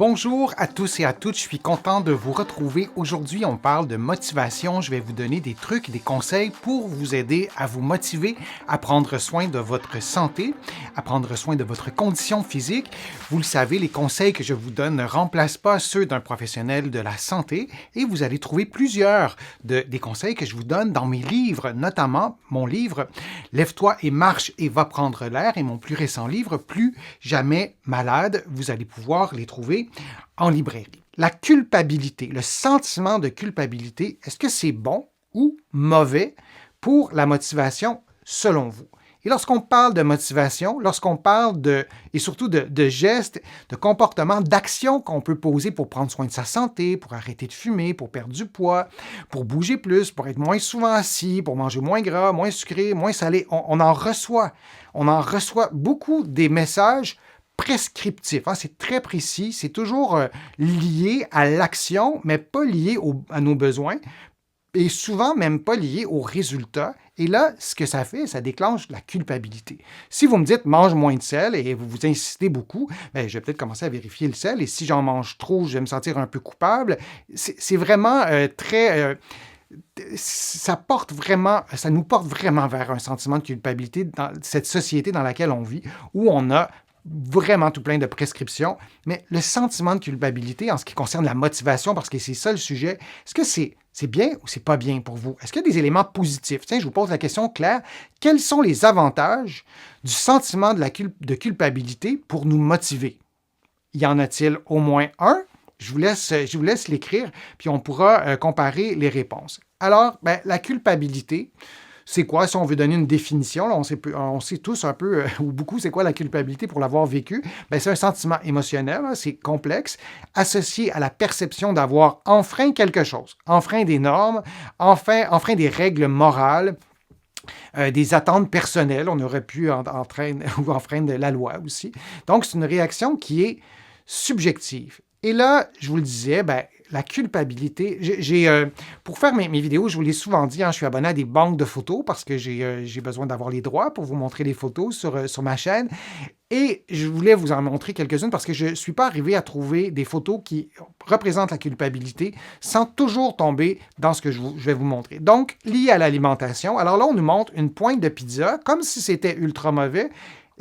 Bonjour à tous et à toutes, je suis content de vous retrouver. Aujourd'hui, on parle de motivation. Je vais vous donner des trucs, des conseils pour vous aider à vous motiver, à prendre soin de votre santé, à prendre soin de votre condition physique. Vous le savez, les conseils que je vous donne ne remplacent pas ceux d'un professionnel de la santé et vous allez trouver plusieurs des conseils que je vous donne dans mes livres, notamment mon livre « Lève-toi et marche et va prendre l'air » et mon plus récent livre « Plus jamais malade ». Vous allez pouvoir les trouver en librairie. La culpabilité, le sentiment de culpabilité, est-ce que c'est bon ou mauvais pour la motivation selon vous? Et lorsqu'on parle de motivation, lorsqu'on parle et surtout de gestes, de comportements, d'actions qu'on peut poser pour prendre soin de sa santé, pour arrêter de fumer, pour perdre du poids, pour bouger plus, pour être moins souvent assis, pour manger moins gras, moins sucré, moins salé, on en reçoit beaucoup des messages prescriptif. C'est très précis, c'est toujours lié à l'action, mais pas lié à nos besoins et souvent même pas lié aux résultats. Et là, ce que ça fait, ça déclenche la culpabilité. Si vous me dites « mange moins de sel » et vous vous insistez beaucoup, je vais peut-être commencer à vérifier le sel et si j'en mange trop, je vais me sentir un peu coupable. C'est vraiment très... ça nous porte vraiment vers un sentiment de culpabilité dans cette société dans laquelle on vit, où on a vraiment tout plein de prescriptions, mais le sentiment de culpabilité en ce qui concerne la motivation, parce que c'est ça le sujet, est-ce que c'est bien ou c'est pas bien pour vous? Est-ce qu'il y a des éléments positifs? Tiens, je vous pose la question claire. Quels sont les avantages du sentiment de culpabilité pour nous motiver? Y en a-t-il au moins un? Je vous laisse l'écrire, puis on pourra comparer les réponses. Alors, la culpabilité, c'est quoi? Si on veut donner une définition, là, on sait tous un peu, ou beaucoup, c'est quoi la culpabilité pour l'avoir vécu? C'est un sentiment émotionnel, c'est complexe, associé à la perception d'avoir enfreint quelque chose, enfreint des normes, enfreint des règles morales, des attentes personnelles, on aurait pu enfreindre la loi aussi. Donc, c'est une réaction qui est subjective. Et là, je vous le disais, la culpabilité, pour faire mes vidéos, je vous l'ai souvent dit, je suis abonné à des banques de photos parce que j'ai besoin d'avoir les droits pour vous montrer les photos sur ma chaîne. Et je voulais vous en montrer quelques-unes parce que je ne suis pas arrivé à trouver des photos qui représentent la culpabilité sans toujours tomber dans ce que je vais vous montrer. Donc, lié à l'alimentation, alors là, on nous montre une pointe de pizza comme si c'était ultra mauvais,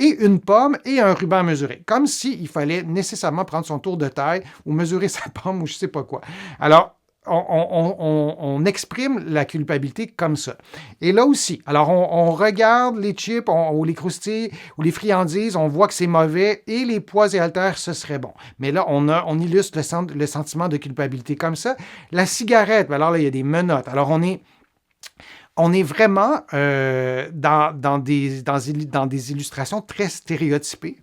et une pomme et un ruban mesuré, comme s'il fallait nécessairement prendre son tour de taille ou mesurer sa pomme ou je ne sais pas quoi. Alors, on exprime la culpabilité comme ça. Et là aussi, alors on regarde les chips ou les croustilles ou les friandises, on voit que c'est mauvais et les poids et haltères, ce serait bon. Mais là, on illustre le sentiment de culpabilité comme ça. La cigarette, alors là, il y a des menottes. Alors, on est vraiment dans des illustrations très stéréotypées.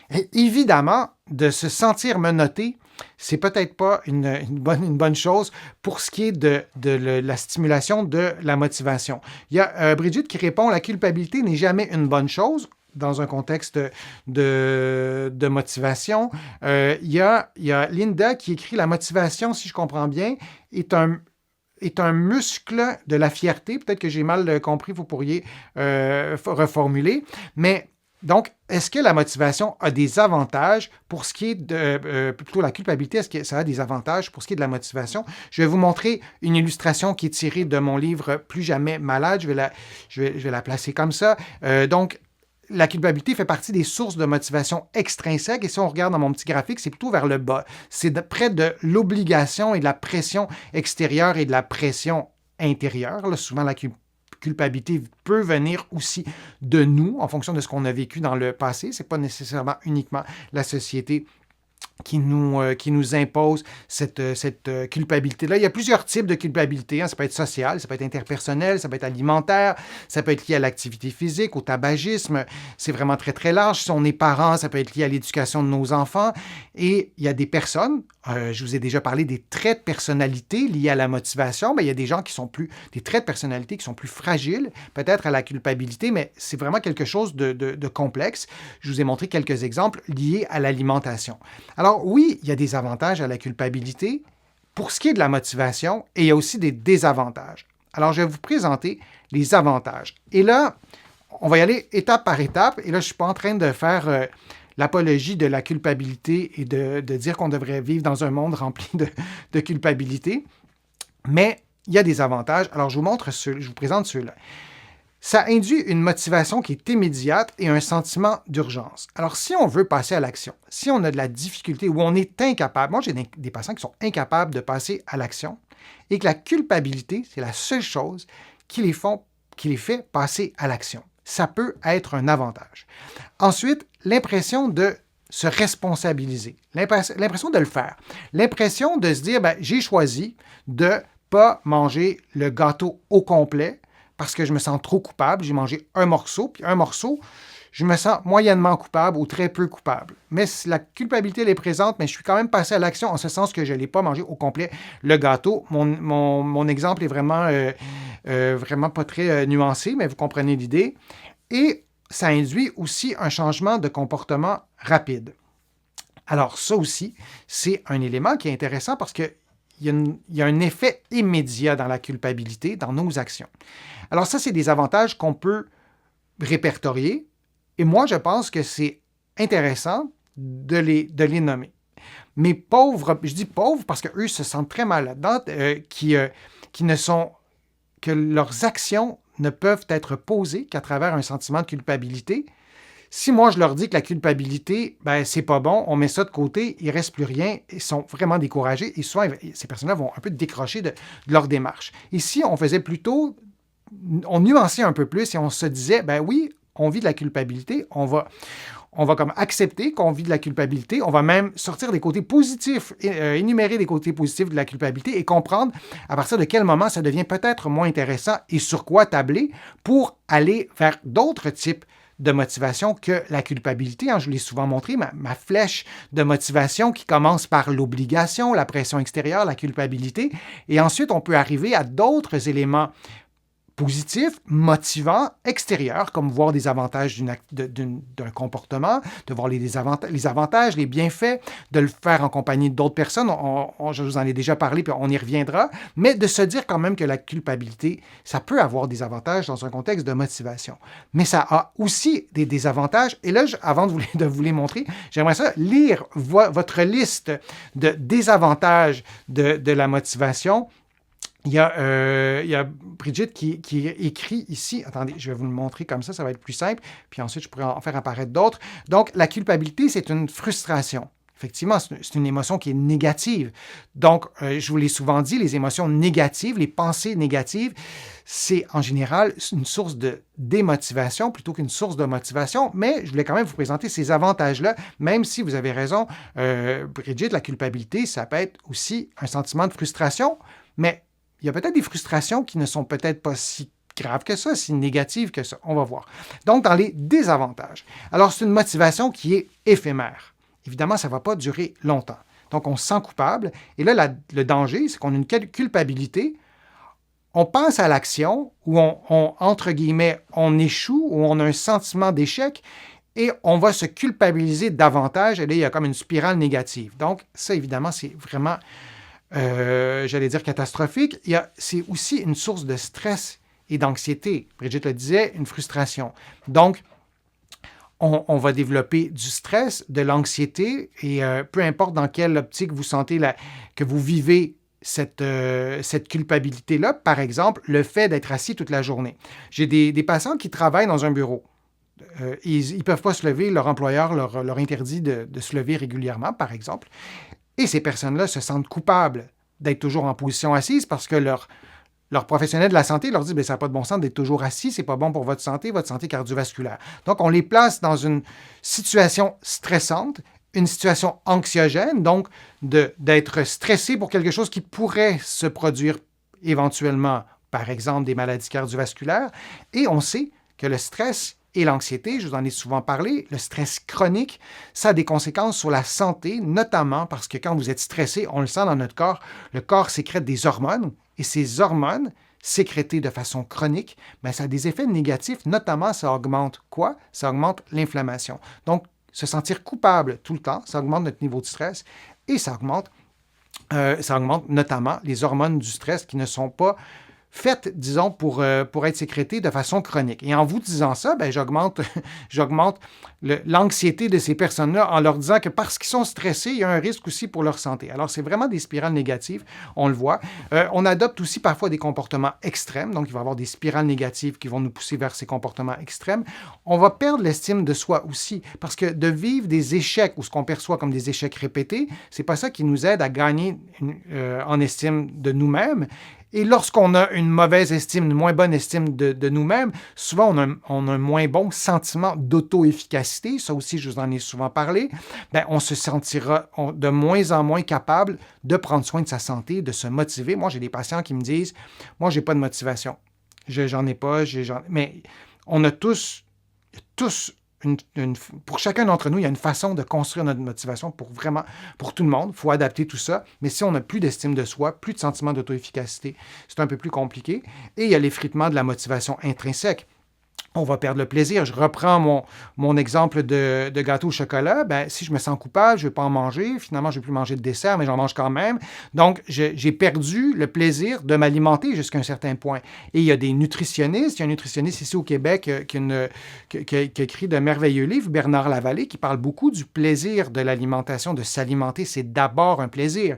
Et évidemment, de se sentir menotté, c'est peut-être pas une bonne chose pour ce qui est de la stimulation de la motivation. Il y a Brigitte qui répond « La culpabilité n'est jamais une bonne chose » dans un contexte de motivation. Il y a Linda qui écrit « La motivation, si je comprends bien, est un muscle de la fierté. » Peut-être que j'ai mal compris, vous pourriez reformuler. Mais donc, est-ce que la motivation a des avantages pour ce qui est plutôt la culpabilité, est-ce que ça a des avantages pour ce qui est de la motivation? Je vais vous montrer une illustration qui est tirée de mon livre « Plus jamais malade ». Je vais la placer comme ça. Donc, la culpabilité fait partie des sources de motivation extrinsèques. Et si on regarde dans mon petit graphique, c'est plutôt vers le bas. C'est près de l'obligation et de la pression extérieure et de la pression intérieure. Là, souvent, la culpabilité peut venir aussi de nous, en fonction de ce qu'on a vécu dans le passé. Ce n'est pas nécessairement uniquement la société qui nous impose cette culpabilité-là. Il y a plusieurs types de culpabilité. Ça peut être social, ça peut être interpersonnel, ça peut être alimentaire, ça peut être lié à l'activité physique, au tabagisme. C'est vraiment très, très large. Si on est parent, ça peut être lié à l'éducation de nos enfants. Et il y a des personnes, je vous ai déjà parlé des traits de personnalité liés à la motivation. Il y a des gens des traits de personnalité qui sont plus fragiles, peut-être à la culpabilité, mais c'est vraiment quelque chose de complexe. Je vous ai montré quelques exemples liés à l'alimentation. Alors oui, il y a des avantages à la culpabilité pour ce qui est de la motivation et il y a aussi des désavantages. Alors, je vais vous présenter les avantages. Et là, on va y aller étape par étape. Et là, je ne suis pas en train de faire l'apologie de la culpabilité et de dire qu'on devrait vivre dans un monde rempli de culpabilité. Mais il y a des avantages. Alors, je vous présente ceux-là. Ça induit une motivation qui est immédiate et un sentiment d'urgence. Alors, si on veut passer à l'action, si on a de la difficulté ou on est incapable, moi j'ai des patients qui sont incapables de passer à l'action et que la culpabilité, c'est la seule chose qui les fait passer à l'action. Ça peut être un avantage. Ensuite, l'impression de se responsabiliser, l'impression de le faire, l'impression de se dire, j'ai choisi de ne pas manger le gâteau au complet parce que je me sens trop coupable. J'ai mangé un morceau, puis un morceau, je me sens moyennement coupable ou très peu coupable. Mais la culpabilité, elle est présente, mais je suis quand même passé à l'action en ce sens que je ne l'ai pas mangé au complet, le gâteau. Mon exemple est vraiment pas très nuancé, mais vous comprenez l'idée. Et ça induit aussi un changement de comportement rapide. Alors ça aussi, c'est un élément qui est intéressant parce qu'il y a un effet immédiat dans la culpabilité, dans nos actions. Alors ça, c'est des avantages qu'on peut répertorier. Et moi, je pense que c'est intéressant de les nommer. Mais pauvres, je dis pauvres parce qu'eux se sentent très mal là-dedans, que leurs actions ne peuvent être posées qu'à travers un sentiment de culpabilité. Si moi, je leur dis que la culpabilité, c'est pas bon, on met ça de côté, il ne reste plus rien, ils sont vraiment découragés et souvent, ces personnes-là vont un peu décrocher de leur démarche. Ici, on nuançait un peu plus et on se disait, oui, on vit de la culpabilité, on va comme accepter qu'on vit de la culpabilité, on va même sortir des côtés positifs, énumérer des côtés positifs de la culpabilité et comprendre à partir de quel moment ça devient peut-être moins intéressant et sur quoi tabler pour aller vers d'autres types de motivation que la culpabilité. Je vous l'ai souvent montré, ma flèche de motivation qui commence par l'obligation, la pression extérieure, la culpabilité, et ensuite on peut arriver à d'autres éléments positif, motivant, extérieur, comme voir des avantages d'un comportement, de voir les avantages, les bienfaits, de le faire en compagnie d'autres personnes. Je vous en ai déjà parlé, puis on y reviendra, mais de se dire quand même que la culpabilité, ça peut avoir des avantages dans un contexte de motivation. Mais ça a aussi des désavantages. Et là, avant de vous les montrer, j'aimerais ça lire votre liste de désavantages de la motivation. Il y a Brigitte qui écrit ici, attendez, je vais vous le montrer comme ça va être plus simple, puis ensuite je pourrais en faire apparaître d'autres. Donc, la culpabilité, c'est une frustration. Effectivement, c'est une émotion qui est négative. Donc, je vous l'ai souvent dit, les émotions négatives, les pensées négatives, c'est en général une source de démotivation plutôt qu'une source de motivation. Mais je voulais quand même vous présenter ces avantages-là, même si vous avez raison, Brigitte, la culpabilité, ça peut être aussi un sentiment de frustration, mais il y a peut-être des frustrations qui ne sont peut-être pas si graves que ça, si négatives que ça. On va voir. Donc, dans les désavantages. Alors, c'est une motivation qui est éphémère. Évidemment, ça ne va pas durer longtemps. Donc, on se sent coupable. Et là, le danger, c'est qu'on a une culpabilité. On pense à l'action où entre guillemets, on échoue, où on a un sentiment d'échec et on va se culpabiliser davantage. Et là, il y a comme une spirale négative. Donc, ça, évidemment, c'est vraiment... j'allais dire catastrophique, c'est aussi une source de stress et d'anxiété. Brigitte le disait, une frustration. Donc, on va développer du stress, de l'anxiété, et peu importe dans quelle optique vous sentez que vous vivez cette culpabilité-là, par exemple, le fait d'être assis toute la journée. J'ai des patients qui travaillent dans un bureau. Ils ne peuvent pas se lever, leur employeur leur interdit de se lever régulièrement, par exemple. Et ces personnes-là se sentent coupables d'être toujours en position assise parce que leur professionnel de la santé leur dit « ça n'a pas de bon sens d'être toujours assis, c'est pas bon pour votre santé cardiovasculaire ». Donc, on les place dans une situation stressante, une situation anxiogène, donc d'être stressé pour quelque chose qui pourrait se produire éventuellement, par exemple, des maladies cardiovasculaires. Et on sait que le stress et l'anxiété, je vous en ai souvent parlé, le stress chronique, ça a des conséquences sur la santé, notamment parce que quand vous êtes stressé, on le sent dans notre corps, le corps sécrète des hormones, et ces hormones, sécrétées de façon chronique, ça a des effets négatifs, notamment ça augmente quoi? Ça augmente l'inflammation. Donc, se sentir coupable tout le temps, ça augmente notre niveau de stress, et ça augmente notamment les hormones du stress qui ne sont pas faites, disons, pour être sécrétées de façon chronique. Et en vous disant ça, ben, j'augmente l'anxiété de ces personnes-là en leur disant que parce qu'ils sont stressés, il y a un risque aussi pour leur santé. Alors, c'est vraiment des spirales négatives, on le voit. On adopte aussi parfois des comportements extrêmes, donc il va y avoir des spirales négatives qui vont nous pousser vers ces comportements extrêmes. On va perdre l'estime de soi aussi, parce que de vivre des échecs ou ce qu'on perçoit comme des échecs répétés, c'est pas ça qui nous aide à gagner en estime de nous-mêmes. Et lorsqu'on a une mauvaise estime, une moins bonne estime de nous-mêmes, souvent on a un moins bon sentiment d'auto-efficacité, ça aussi je vous en ai souvent parlé, ben, on se sentira de moins en moins capable de prendre soin de sa santé, de se motiver. Moi, j'ai des patients qui me disent, moi, j'ai pas de motivation, j'en ai pas, mais on a tous pour chacun d'entre nous, il y a une façon de construire notre motivation pour tout le monde. Il faut adapter tout ça. Mais si on n'a plus d'estime de soi, plus de sentiment d'auto-efficacité, c'est un peu plus compliqué. Et il y a l'effritement de la motivation intrinsèque. On va perdre le plaisir. Je reprends mon exemple de gâteau au chocolat. Ben, si je me sens coupable, je ne vais pas en manger. Finalement, je ne vais plus manger de dessert, mais j'en mange quand même. Donc, j'ai perdu le plaisir de m'alimenter jusqu'à un certain point. Et il y a des nutritionnistes. Il y a un nutritionniste ici au Québec qui a écrit de merveilleux livres, Bernard Lavallée, qui parle beaucoup du plaisir de l'alimentation, de s'alimenter. C'est d'abord un plaisir.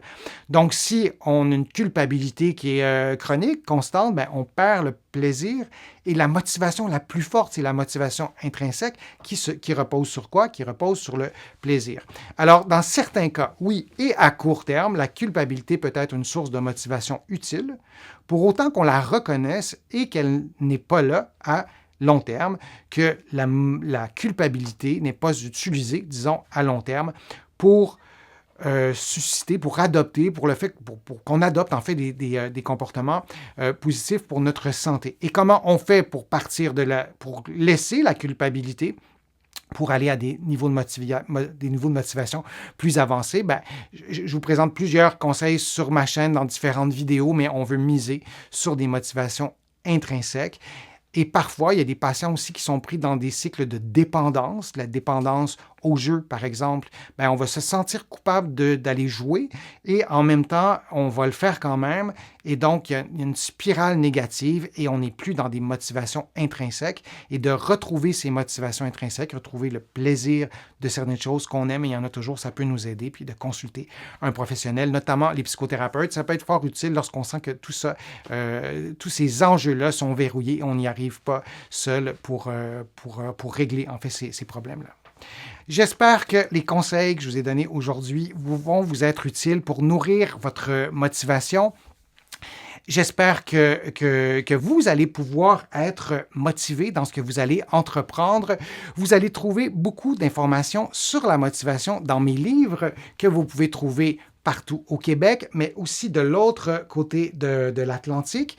Donc, si on a une culpabilité qui est chronique, constante, ben, on perd le plaisir. Et la motivation la plus forte, c'est la motivation intrinsèque qui repose sur quoi? Qui repose sur le plaisir. Alors, dans certains cas, oui, et à court terme, la culpabilité peut être une source de motivation utile, pour autant qu'on la reconnaisse et qu'elle n'est pas là à long terme, que la culpabilité n'est pas utilisée, disons, à long terme, pour susciter, pour adopter, pour qu'on adopte en fait des comportements positifs pour notre santé. Et comment on fait pour pour laisser la culpabilité pour aller à des niveaux de motivation plus avancés? Ben, je vous présente plusieurs conseils sur ma chaîne dans différentes vidéos, mais on veut miser sur des motivations intrinsèques. Et parfois, il y a des patients aussi qui sont pris dans des cycles de dépendance, la dépendance au jeu, par exemple. Ben, on va se sentir coupable d'aller jouer et en même temps, on va le faire quand même. Et donc, il y a une spirale négative et on n'est plus dans des motivations intrinsèques. Et de retrouver ces motivations intrinsèques, retrouver le plaisir de certaines choses qu'on aime, et il y en a toujours, ça peut nous aider. Puis de consulter un professionnel, notamment les psychothérapeutes. Ça peut être fort utile lorsqu'on sent que tout ça, tous ces enjeux-là sont verrouillés et on n'y arrive pas seul pour régler en fait ces problèmes-là. J'espère que les conseils que je vous ai donnés aujourd'hui vont vous être utiles pour nourrir votre motivation. J'espère que vous allez pouvoir être motivé dans ce que vous allez entreprendre. Vous allez trouver beaucoup d'informations sur la motivation dans mes livres que vous pouvez trouver partout au Québec, mais aussi de l'autre côté de l'Atlantique.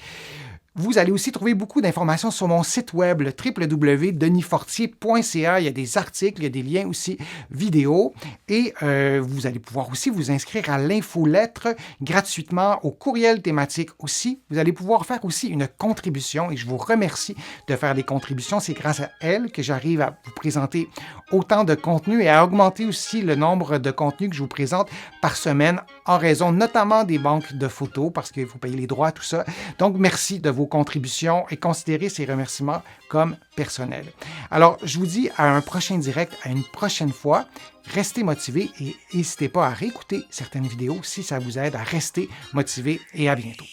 Vous allez aussi trouver beaucoup d'informations sur mon site web, le www.denisfortier.ca. Il y a des articles, il y a des liens aussi vidéo. Et vous allez pouvoir aussi vous inscrire à l'infolettre gratuitement, au courriel thématique aussi. Vous allez pouvoir faire aussi une contribution et je vous remercie de faire des contributions. C'est grâce à elles que j'arrive à vous présenter autant de contenu et à augmenter aussi le nombre de contenus que je vous présente par semaine en raison notamment des banques de photos parce qu'il faut payer les droits, tout ça. Donc, merci de vos contributions et considérez ces remerciements comme personnels. Alors, je vous dis à un prochain direct, à une prochaine fois. Restez motivés et n'hésitez pas à réécouter certaines vidéos si ça vous aide à rester motivé et à bientôt.